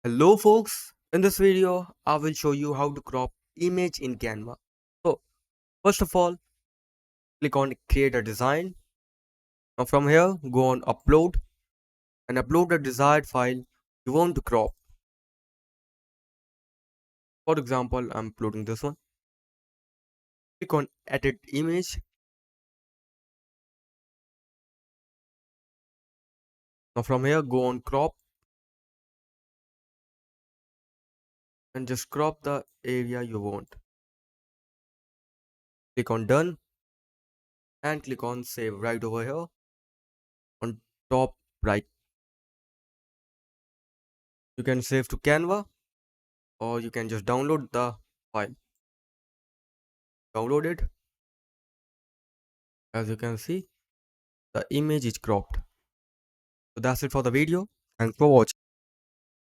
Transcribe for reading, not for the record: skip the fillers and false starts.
Hello folks, in this video I will show you how to crop image in Canva. So first of all click on create a design. Now from here go on upload and upload the desired file you want to crop. For example I'm uploading this one. Click on edit image. Now from here go on crop and just crop the area you want. Click on done and click on save right over here on top right. You can save to Canva or you can just download the file. Download it. As you can see the image is cropped. So that's it for the video. Thanks for watching.